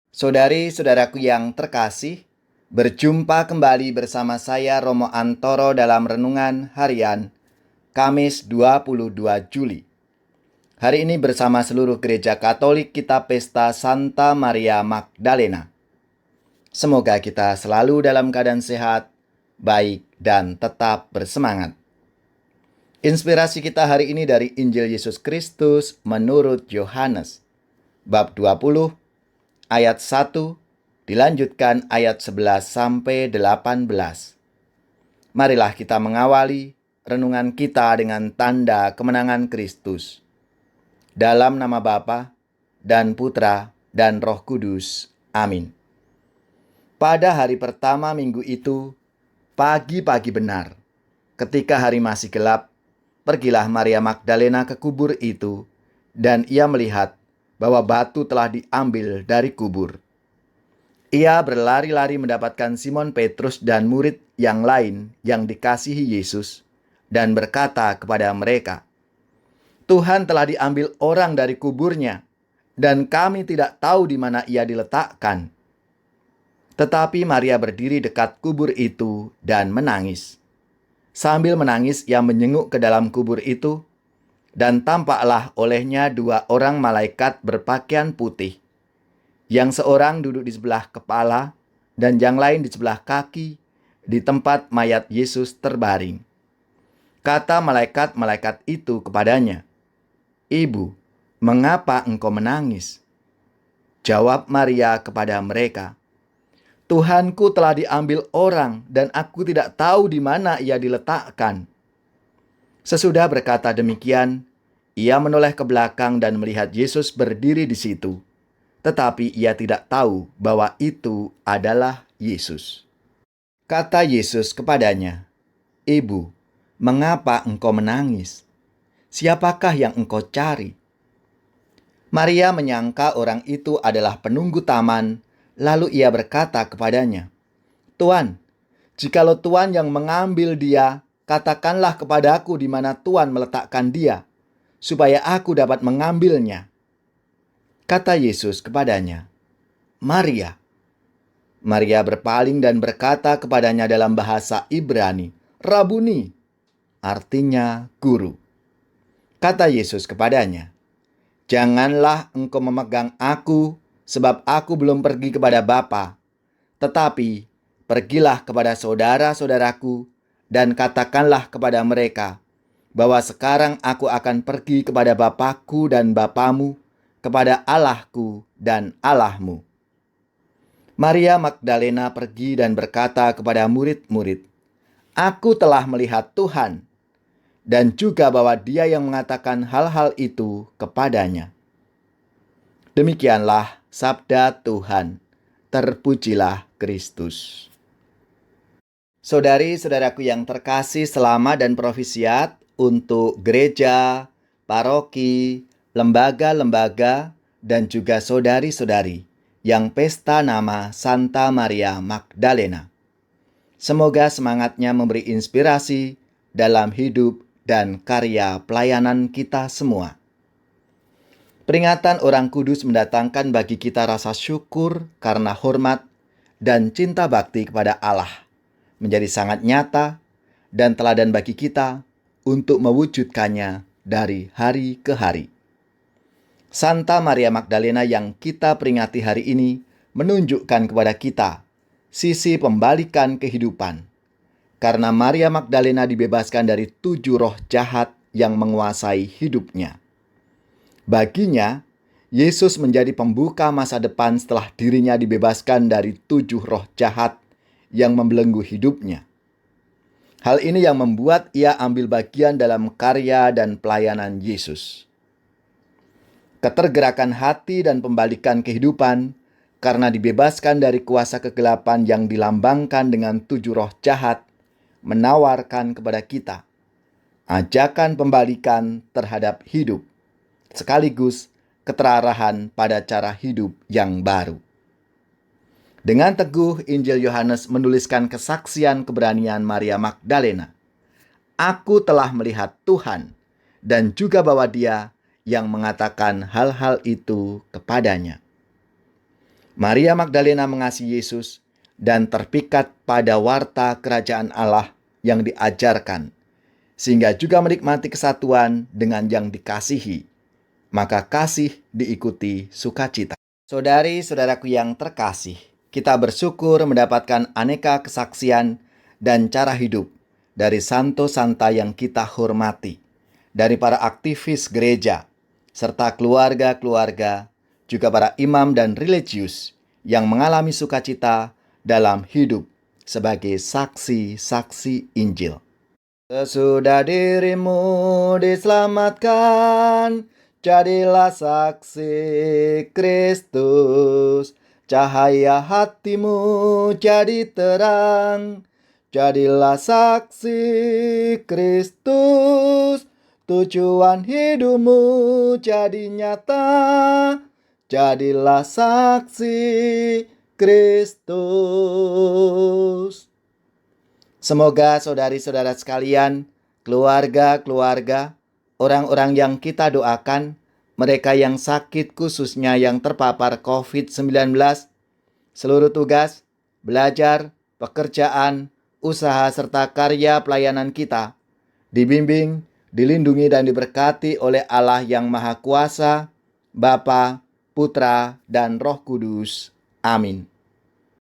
Saudari-saudaraku yang terkasih, berjumpa kembali bersama saya Romo Antoro dalam Renungan Harian Kamis 22 Juli. Hari ini bersama seluruh gereja Katolik kita pesta Santa Maria Magdalena. Semoga kita selalu dalam keadaan sehat, baik, dan tetap bersemangat. Inspirasi kita hari ini dari Injil Yesus Kristus menurut Yohanes, bab 20, ayat 1, dilanjutkan ayat 11 sampai 18. Marilah kita mengawali renungan kita dengan tanda kemenangan Kristus. Dalam nama Bapa dan Putra dan Roh Kudus. Amin. Pada hari pertama minggu itu, pagi-pagi benar, ketika hari masih gelap, pergilah Maria Magdalena ke kubur itu, dan ia melihat bahwa batu telah diambil dari kubur. Ia berlari-lari mendapatkan Simon Petrus dan murid yang lain yang dikasihi Yesus, dan berkata kepada mereka, "Tuhan telah diambil orang dari kuburnya, dan kami tidak tahu di mana ia diletakkan." Tetapi Maria berdiri dekat kubur itu dan menangis. Sambil menangis, ia menyenguk ke dalam kubur itu, dan tampaklah olehnya dua orang malaikat berpakaian putih. Yang seorang duduk di sebelah kepala, dan yang lain di sebelah kaki, di tempat mayat Yesus terbaring. Kata malaikat-malaikat itu kepadanya, "Ibu, mengapa engkau menangis?" Jawab Maria kepada mereka, "Tuhanku telah diambil orang, dan aku tidak tahu di mana ia diletakkan." Sesudah berkata demikian, ia menoleh ke belakang dan melihat Yesus berdiri di situ. Tetapi ia tidak tahu bahwa itu adalah Yesus. Kata Yesus kepadanya, "Ibu, mengapa engkau menangis? Siapakah yang engkau cari?" Maria menyangka orang itu adalah penunggu taman, lalu ia berkata kepadanya, "Tuan, jikalau Tuan yang mengambil dia, katakanlah kepadaku di mana Tuan meletakkan dia, supaya aku dapat mengambilnya." Kata Yesus kepadanya, "Maria." Maria berpaling dan berkata kepadanya dalam bahasa Ibrani, "Rabuni," artinya guru. Kata Yesus kepadanya, "Janganlah engkau memegang aku, sebab aku belum pergi kepada Bapa. Tetapi pergilah kepada saudara-saudaraku dan katakanlah kepada mereka bahwa sekarang aku akan pergi kepada Bapakku dan Bapamu, kepada Allahku dan Allahmu." Maria Magdalena pergi dan berkata kepada murid-murid, "Aku telah melihat Tuhan," dan juga bahwa Dia yang mengatakan hal-hal itu kepadanya. Demikianlah sabda Tuhan. Terpujilah Kristus. Saudari-saudaraku yang terkasih, selamat dan profisiat untuk gereja, paroki, lembaga-lembaga, dan juga saudari-saudari yang pesta nama Santa Maria Magdalena. Semoga semangatnya memberi inspirasi dalam hidup dan karya pelayanan kita semua. Peringatan Orang Kudus mendatangkan bagi kita rasa syukur karena hormat dan cinta bakti kepada Allah, menjadi sangat nyata dan teladan bagi kita untuk mewujudkannya dari hari ke hari. Santa Maria Magdalena yang kita peringati hari ini menunjukkan kepada kita sisi pembalikan kehidupan. Karena Maria Magdalena dibebaskan dari 7 roh jahat yang menguasai hidupnya. Baginya, Yesus menjadi pembuka masa depan setelah dirinya dibebaskan dari 7 roh jahat yang membelenggu hidupnya. Hal ini yang membuat ia ambil bagian dalam karya dan pelayanan Yesus. Ketergerakan hati dan pembalikan kehidupan karena dibebaskan dari kuasa kegelapan yang dilambangkan dengan 7 roh jahat menawarkan kepada kita ajakan pembalikan terhadap hidup, sekaligus keterarahan pada cara hidup yang baru. Dengan teguh, Injil Yohanes menuliskan kesaksian keberanian Maria Magdalena. "Aku telah melihat Tuhan," dan juga bahwa Dia yang mengatakan hal-hal itu kepadanya. Maria Magdalena mengasihi Yesus dan terpikat pada warta kerajaan Allah yang diajarkan, sehingga juga menikmati kesatuan dengan yang dikasihi. Maka kasih diikuti sukacita. Saudari-saudaraku yang terkasih, kita bersyukur mendapatkan aneka kesaksian dan cara hidup dari santo santa yang kita hormati, dari para aktivis gereja, serta keluarga-keluarga, juga para imam dan religius yang mengalami sukacita dalam hidup sebagai saksi-saksi Injil. Sesudah dirimu diselamatkan, jadilah saksi Kristus. Cahaya hatimu jadi terang, jadilah saksi Kristus. Tujuan hidupmu jadi nyata, jadilah saksi Kristus. Semoga saudari-saudara sekalian, keluarga-keluarga, orang-orang yang kita doakan, mereka yang sakit khususnya yang terpapar COVID-19, seluruh tugas, belajar, pekerjaan, usaha serta karya pelayanan kita, dibimbing, dilindungi dan diberkati oleh Allah yang Maha Kuasa, Bapa, Putra, dan Roh Kudus. Amin.